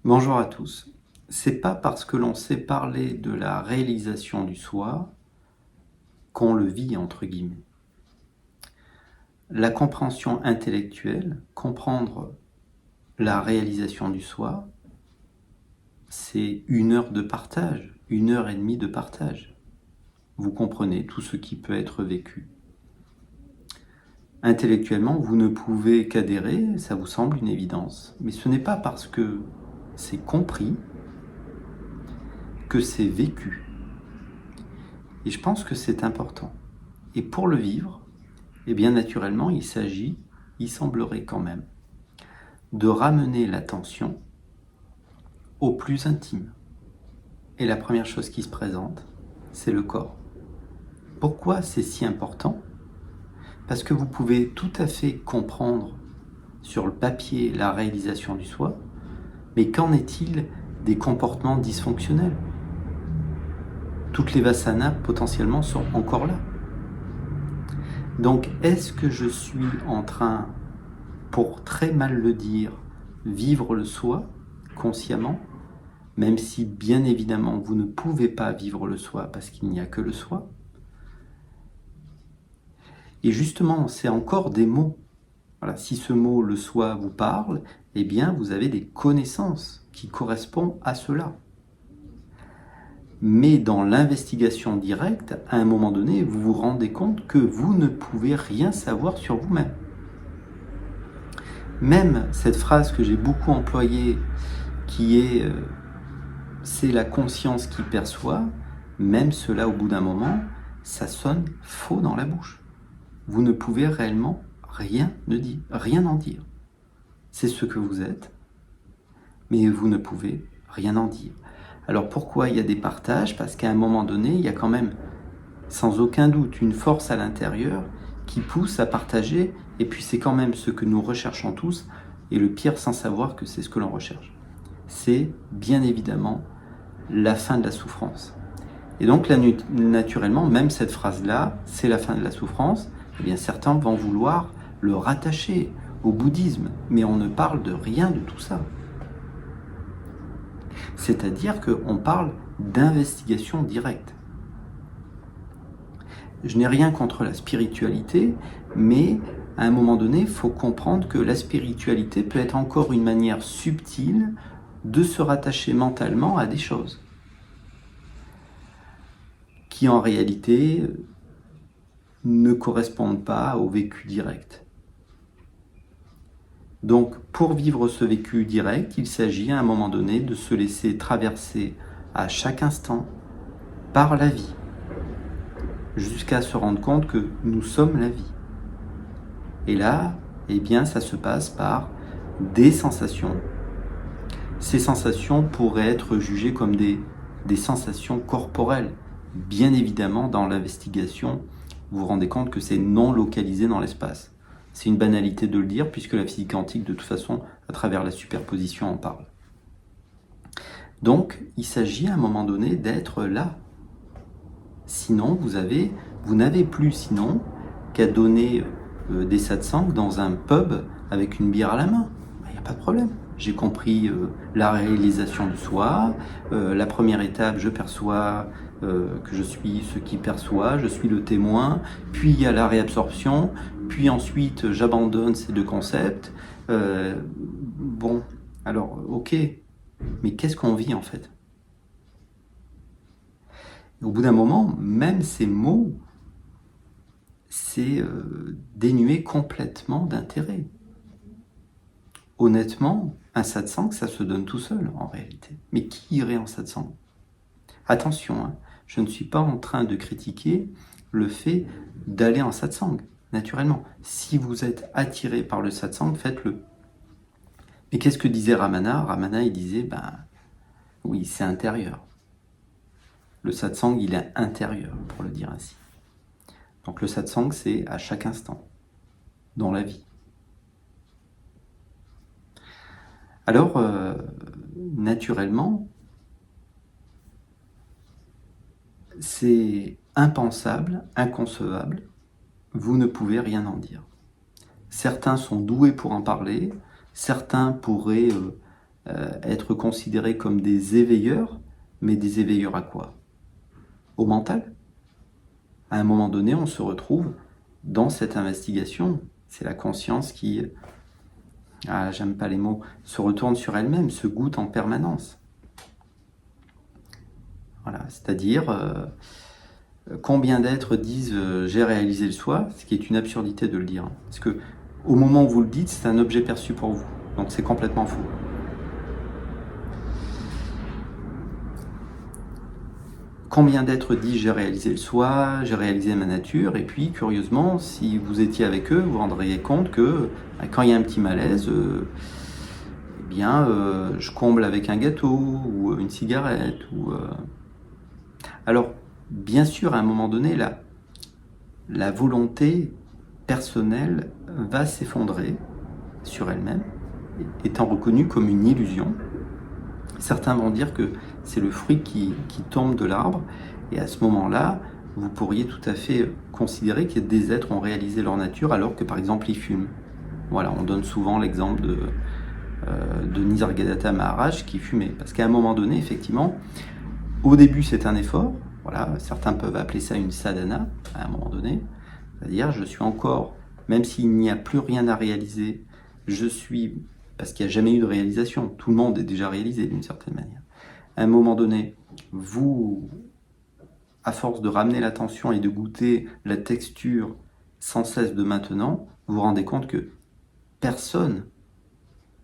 Bonjour à tous. C'est pas parce que l'on sait parler de la réalisation du soi qu'on le vit entre guillemets. La compréhension intellectuelle, comprendre la réalisation du soi, c'est 1 heure de partage, 1 heure et demie de partage. Vous comprenez tout ce qui peut être vécu. Intellectuellement, vous ne pouvez qu'adhérer, ça vous semble une évidence. Mais ce n'est pas parce que c'est compris que c'est vécu. Et je pense que c'est important. Et pour le vivre, eh bien naturellement, il semblerait quand même, de ramener l'attention au plus intime. Et la première chose qui se présente, c'est le corps. Pourquoi c'est si important? Parce que vous pouvez tout à fait comprendre sur le papier la réalisation du soi, mais qu'en est-il des comportements dysfonctionnels? Toutes les vasanas potentiellement sont encore là. Donc est-ce que je suis en train, pour très mal le dire, vivre le soi consciemment, même si bien évidemment vous ne pouvez pas vivre le soi parce qu'il n'y a que le soi? Et justement, c'est encore des mots. Voilà, si ce mot, le soi, vous parle, eh bien vous avez des connaissances qui correspondent à cela. Mais dans l'investigation directe, à un moment donné, vous vous rendez compte que vous ne pouvez rien savoir sur vous-même. Même cette phrase que j'ai beaucoup employée, qui est c'est la conscience qui perçoit, même cela au bout d'un moment, ça sonne faux dans la bouche. Vous ne pouvez réellement rien en dire. C'est ce que vous êtes, mais vous ne pouvez rien en dire. Alors pourquoi il y a des partages? Parce qu'à un moment donné, il y a quand même, sans aucun doute, une force à l'intérieur qui pousse à partager, et puis c'est quand même ce que nous recherchons tous, et le pire sans savoir que c'est ce que l'on recherche. C'est bien évidemment la fin de la souffrance. Et donc là, naturellement, même cette phrase-là, c'est la fin de la souffrance, eh bien certains vont vouloir le rattacher au bouddhisme, mais on ne parle de rien de tout ça. C'est-à-dire qu'on parle d'investigation directe. Je n'ai rien contre la spiritualité, mais à un moment donné, il faut comprendre que la spiritualité peut être encore une manière subtile de se rattacher mentalement à des choses qui en réalité ne correspondent pas au vécu direct. Donc pour vivre ce vécu direct, il s'agit à un moment donné de se laisser traverser à chaque instant par la vie, jusqu'à se rendre compte que nous sommes la vie. Et là, eh bien, ça se passe par des sensations. Ces sensations pourraient être jugées comme des sensations corporelles. Bien évidemment, dans l'investigation, vous vous rendez compte que c'est non localisé dans l'espace. C'est une banalité de le dire, puisque la physique quantique, de toute façon, à travers la superposition, en parle. Donc, il s'agit à un moment donné d'être là. Sinon, vous n'avez plus sinon qu'à donner des satsangs dans un pub avec une bière à la main. Il n'y a pas de problème. J'ai compris la réalisation du soi. La première étape, je perçois que je suis ce qui perçoit, je suis le témoin. Puis il y a la réabsorption. Puis ensuite, j'abandonne ces deux concepts. Bon, alors, ok. Mais qu'est-ce qu'on vit en fait? Et au bout d'un moment, même ces mots, c'est dénué complètement d'intérêt. Honnêtement, un satsang, ça se donne tout seul en réalité. Mais qui irait en satsang? Attention, hein, je ne suis pas en train de critiquer le fait d'aller en satsang, naturellement. Si vous êtes attiré par le satsang, faites-le. Mais qu'est-ce que disait Ramana? Ramana, il disait, oui, c'est intérieur. Le satsang, il est intérieur, pour le dire ainsi. Donc le satsang, c'est à chaque instant, dans la vie. Alors, naturellement, c'est impensable, inconcevable, vous ne pouvez rien en dire. Certains sont doués pour en parler, certains pourraient être considérés comme des éveilleurs, mais des éveilleurs à quoi? Au mental. À un moment donné, on se retrouve dans cette investigation. C'est la conscience qui, j'aime pas les mots, se retourne sur elle-même, se goûte en permanence. Voilà, c'est-à-dire, combien d'êtres disent j'ai réalisé le soi, ce qui est une absurdité de le dire. Parce que au moment où vous le dites, c'est un objet perçu pour vous. Donc c'est complètement faux. Combien d'êtres disent j'ai réalisé le soi, j'ai réalisé ma nature, et puis curieusement, si vous étiez avec eux, vous vous rendriez compte que quand il y a un petit malaise, je comble avec un gâteau ou une cigarette. Alors, bien sûr, à un moment donné, la volonté personnelle va s'effondrer sur elle-même, étant reconnue comme une illusion. Certains vont dire que c'est le fruit qui tombe de l'arbre, et à ce moment-là, vous pourriez tout à fait considérer que des êtres ont réalisé leur nature alors que par exemple ils fument. Voilà, on donne souvent l'exemple de Nisargadatta Maharaj qui fumait. Parce qu'à un moment donné, effectivement, au début c'est un effort, voilà, certains peuvent appeler ça une sadhana, à un moment donné, c'est-à-dire je suis encore, même s'il n'y a plus rien à réaliser, je suis, parce qu'il n'y a jamais eu de réalisation, tout le monde est déjà réalisé d'une certaine manière. À un moment donné, vous, à force de ramener l'attention et de goûter la texture sans cesse de maintenant, vous vous rendez compte que personne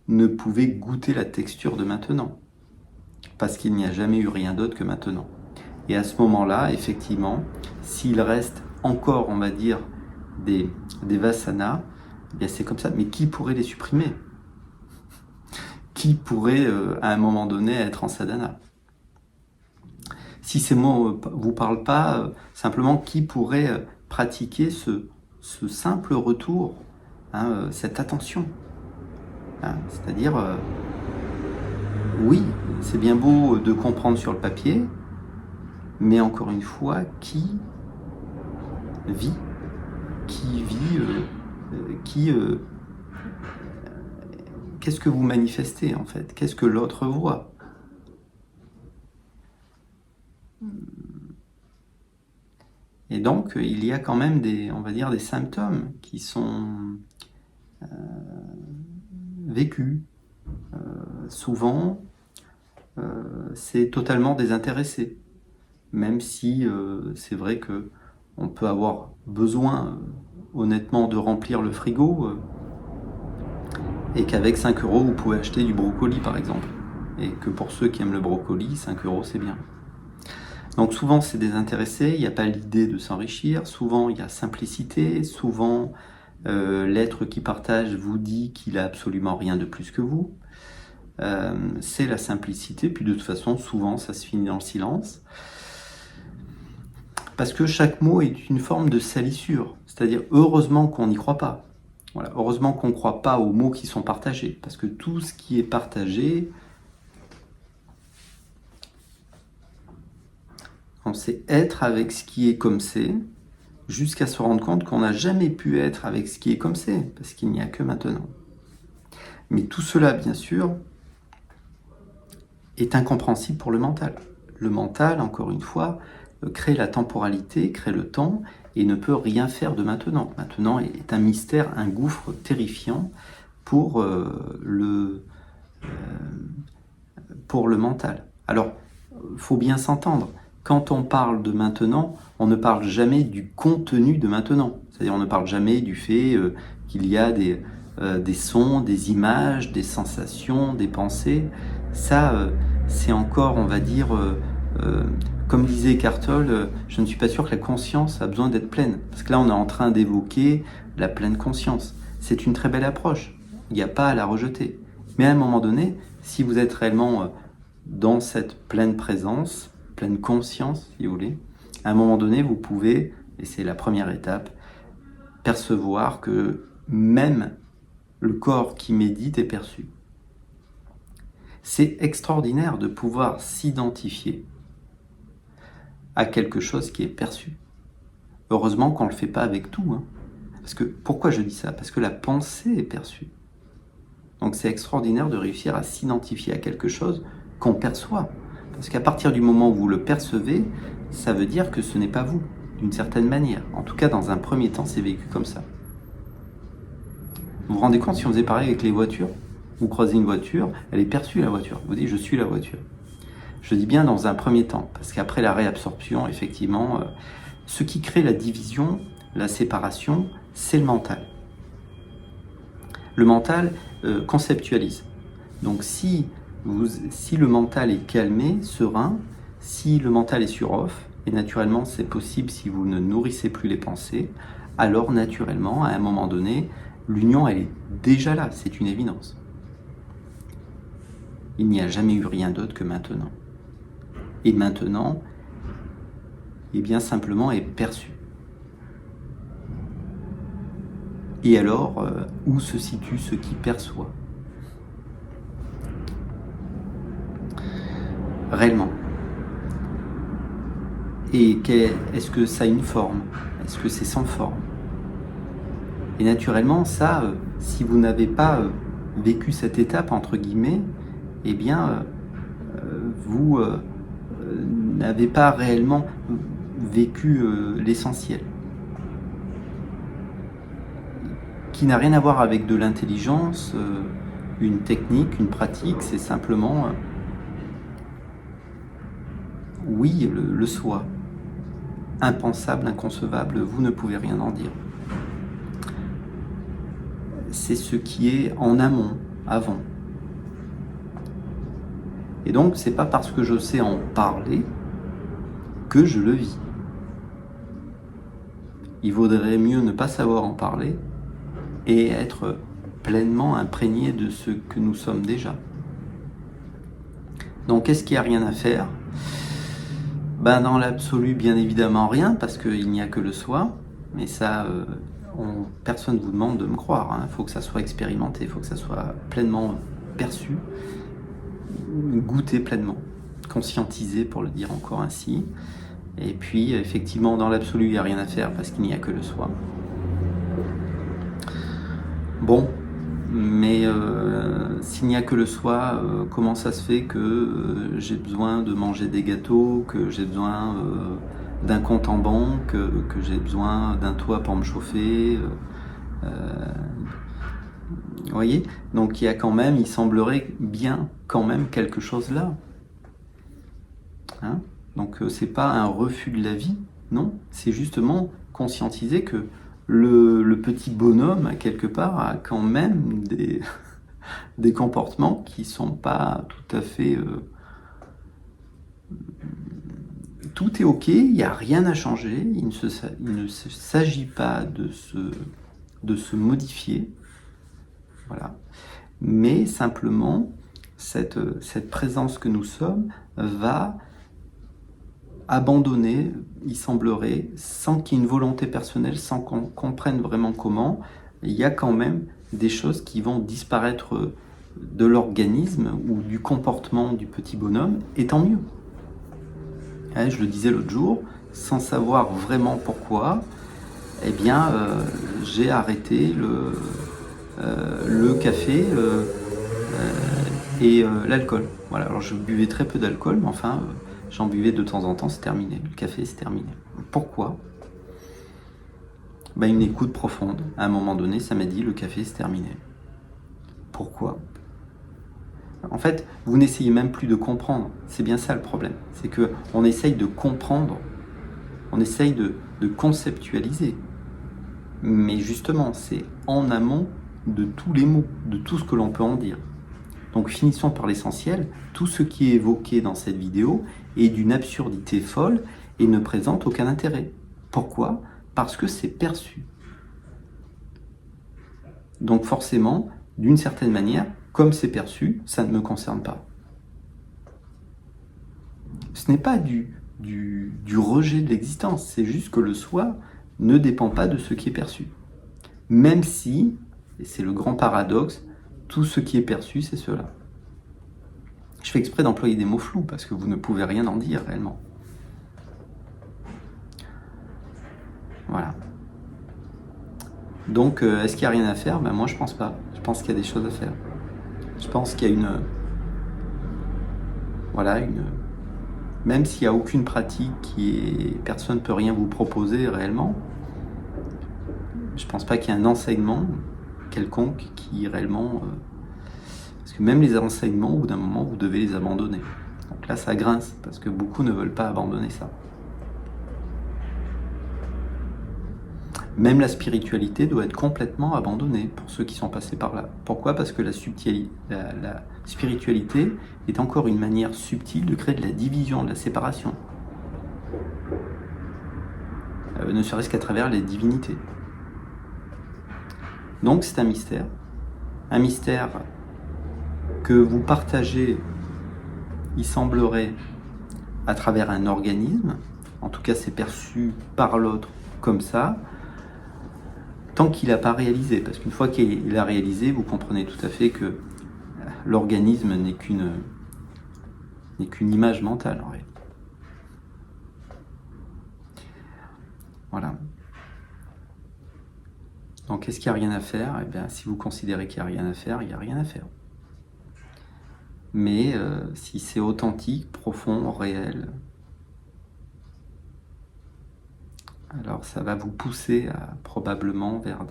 ne pouvait goûter la texture de maintenant, parce qu'il n'y a jamais eu rien d'autre que maintenant. Et à ce moment-là, effectivement, s'il reste encore, on va dire, des vasanas, eh bien c'est comme ça. Mais qui pourrait les supprimer? Qui pourrait, à un moment donné, être en sadhana? Si ces mots ne vous parlent pas, simplement, qui pourrait pratiquer ce simple retour, cette attention, c'est-à-dire, oui, c'est bien beau de comprendre sur le papier, mais encore une fois, qui vit, qu'est-ce que vous manifestez en fait? Qu'est-ce que l'autre voit? Et donc, il y a quand même on va dire, des symptômes qui sont vécus. Souvent, c'est totalement désintéressé. Même si c'est vrai que on peut avoir besoin, honnêtement, de remplir le frigo, et qu'avec 5 euros, vous pouvez acheter du brocoli, par exemple. Et que pour ceux qui aiment le brocoli, 5 euros, c'est bien. Donc souvent, c'est désintéressé, il n'y a pas l'idée de s'enrichir, souvent, il y a simplicité, souvent, l'être qui partage vous dit qu'il a absolument rien de plus que vous. C'est la simplicité, puis de toute façon, souvent, ça se finit dans le silence. Parce que chaque mot est une forme de salissure, c'est-à-dire heureusement qu'on n'y croit pas. Voilà, heureusement qu'on ne croit pas aux mots qui sont partagés, parce que tout ce qui est partagé, on sait être avec ce qui est comme c'est, jusqu'à se rendre compte qu'on n'a jamais pu être avec ce qui est comme c'est, parce qu'il n'y a que maintenant. Mais tout cela, bien sûr, est incompréhensible pour le mental. Le mental, encore une fois, crée la temporalité, crée le temps, et ne peut rien faire de maintenant. Maintenant est un mystère, un gouffre terrifiant pour le mental. Alors, il faut bien s'entendre. Quand on parle de maintenant, on ne parle jamais du contenu de maintenant. C'est-à-dire, on ne parle jamais du fait qu'il y a des sons, des images, des sensations, des pensées. Ça, c'est encore, on va dire, comme disait Eckhart Tolle, je ne suis pas sûr que la conscience a besoin d'être pleine. Parce que là, on est en train d'évoquer la pleine conscience. C'est une très belle approche. Il n'y a pas à la rejeter. Mais à un moment donné, si vous êtes réellement dans cette pleine présence, pleine conscience, si vous voulez, à un moment donné, vous pouvez, et c'est la première étape, percevoir que même le corps qui médite est perçu. C'est extraordinaire de pouvoir s'identifier à quelque chose qui est perçu. Heureusement qu'on ne le fait pas avec tout. Parce que, pourquoi je dis ça? Parce que la pensée est perçue. Donc c'est extraordinaire de réussir à s'identifier à quelque chose qu'on perçoit. Parce qu'à partir du moment où vous le percevez, ça veut dire que ce n'est pas vous, d'une certaine manière. En tout cas, dans un premier temps, c'est vécu comme ça. Vous vous rendez compte, si on faisait pareil avec les voitures, vous croisez une voiture, elle est perçue la voiture. Vous dites, je suis la voiture. Je dis bien dans un premier temps, parce qu'après la réabsorption, effectivement, ce qui crée la division, la séparation, c'est le mental. Le mental conceptualise. Donc si le mental est calmé, serein, si le mental est sur off, et naturellement c'est possible si vous ne nourrissez plus les pensées, alors naturellement, à un moment donné, l'union elle est déjà là, c'est une évidence. Il n'y a jamais eu rien d'autre que maintenant. Et maintenant, eh bien simplement est perçu. Et alors, où se situe ce qui perçoit? Réellement. Et est-ce que ça a une forme? Est-ce que c'est sans forme? Et naturellement, ça, si vous n'avez pas vécu cette étape, entre guillemets, eh bien, vous n'avez pas réellement vécu l'essentiel. Qui n'a rien à voir avec de l'intelligence, une technique, une pratique, c'est simplement, oui, le soi. Impensable, inconcevable, vous ne pouvez rien en dire. C'est ce qui est en amont, avant. Et donc, c'est pas parce que je sais en parler que je le vis. Il vaudrait mieux ne pas savoir en parler et être pleinement imprégné de ce que nous sommes déjà. Donc, est-ce qu'il n'y a rien à faire? Ben, dans l'absolu, bien évidemment rien, parce qu'il n'y a que le soi. Mais ça, personne ne vous demande de me croire. Il faut que ça soit expérimenté, il faut que ça soit pleinement perçu, goûté pleinement, conscientisé pour le dire encore ainsi. Et puis, effectivement, dans l'absolu, il n'y a rien à faire parce qu'il n'y a que le soi. Bon, mais s'il n'y a que le soi, comment ça se fait que j'ai besoin de manger des gâteaux, que j'ai besoin d'un compte en banque, que j'ai besoin d'un toit pour me chauffer vous voyez? Donc il y a quand même, il semblerait bien quand même quelque chose là. Hein? Donc c'est pas un refus de la vie, non, c'est justement conscientiser que le petit bonhomme, quelque part, a quand même des comportements qui sont pas tout à fait... tout est ok, il n'y a rien à changer, il ne s'agit pas de se modifier, voilà. Mais simplement, cette présence que nous sommes va abandonner, il semblerait, sans qu'il y ait une volonté personnelle, sans qu'on comprenne vraiment comment, il y a quand même des choses qui vont disparaître de l'organisme ou du comportement du petit bonhomme, et tant mieux. Hein, je le disais l'autre jour, sans savoir vraiment pourquoi, eh bien, j'ai arrêté le café et l'alcool. Voilà, alors je buvais très peu d'alcool, mais enfin, j'en buvais de temps en temps, c'est terminé. Le café, c'est terminé. Pourquoi? Ben, une écoute profonde. À un moment donné, ça m'a dit, le café, c'est terminé. Pourquoi? En fait, vous n'essayez même plus de comprendre. C'est bien ça le problème. C'est qu'on essaye de comprendre, on essaye de conceptualiser. Mais justement, c'est en amont de tous les mots, de tout ce que l'on peut en dire. Donc finissons par l'essentiel. Tout ce qui est évoqué dans cette vidéo est d'une absurdité folle et ne présente aucun intérêt. Pourquoi? Parce que c'est perçu. Donc forcément, d'une certaine manière, comme c'est perçu, ça ne me concerne pas. Ce n'est pas du rejet de l'existence, c'est juste que le soi ne dépend pas de ce qui est perçu. Même si, et c'est le grand paradoxe, tout ce qui est perçu, c'est cela. Je fais exprès d'employer des mots flous, parce que vous ne pouvez rien en dire réellement. Voilà. Donc, est-ce qu'il n'y a rien à faire? Ben moi, je pense pas. Je pense qu'il y a des choses à faire. Je pense qu'il y a même s'il n'y a aucune pratique personne ne peut rien vous proposer réellement, je pense pas qu'il y ait un enseignement quelconque qui réellement... parce que même les enseignements, au bout d'un moment, vous devez les abandonner. Donc là, ça grince, parce que beaucoup ne veulent pas abandonner ça. Même la spiritualité doit être complètement abandonnée pour ceux qui sont passés par là. Pourquoi? Parce que la spiritualité est encore une manière subtile de créer de la division, de la séparation. Ne serait-ce qu'à travers les divinités. Donc c'est un mystère. Un mystère que vous partagez, il semblerait, à travers un organisme. En tout cas, c'est perçu par l'autre comme ça. Tant qu'il n'a pas réalisé, parce qu'une fois qu'il a réalisé, vous comprenez tout à fait que l'organisme n'est qu'une image mentale en réalité. Voilà. Donc est-ce qu'il n'y a rien à faire? Eh bien, si vous considérez qu'il n'y a rien à faire, il n'y a rien à faire. Mais si c'est authentique, profond, réel, alors ça va vous pousser probablement vers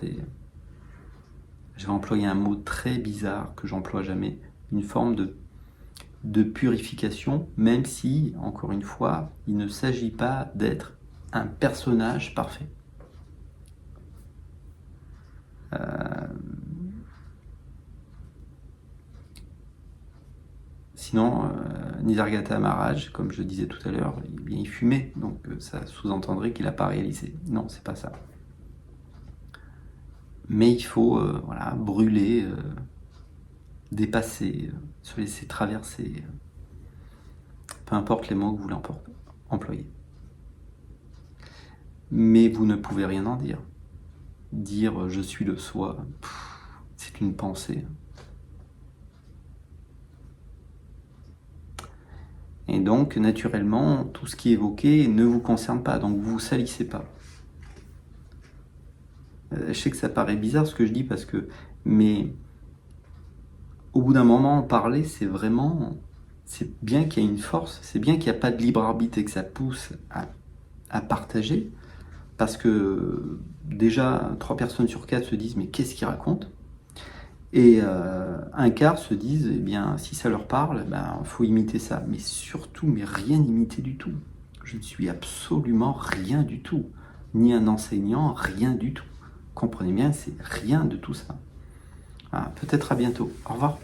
je vais employer un mot très bizarre que j'emploie jamais, une forme de purification, même si, encore une fois, il ne s'agit pas d'être un personnage parfait. Sinon, Nisargadatta Maharaj, comme je disais tout à l'heure, il fumait, donc ça sous-entendrait qu'il n'a pas réalisé. Non, c'est pas ça. Mais il faut brûler, dépasser, se laisser traverser, peu importe les mots que vous voulez employer. Mais vous ne pouvez rien en dire. Dire je suis le soi, c'est une pensée. Et donc, naturellement, tout ce qui est évoqué ne vous concerne pas, donc vous ne vous salissez pas. Je sais que ça paraît bizarre ce que je dis, mais au bout d'un moment, parler, c'est bien qu'il y ait une force, c'est bien qu'il n'y a pas de libre arbitre et que ça pousse à partager, parce que déjà, 3 personnes sur 4 se disent « mais qu'est-ce qu'ils racontent ?» Et un quart se disent, eh bien, si ça leur parle, faut imiter ça. Mais surtout, mais rien imiter du tout. Je ne suis absolument rien du tout. Ni un enseignant, rien du tout. Comprenez bien, c'est rien de tout ça. Peut-être à bientôt. Au revoir.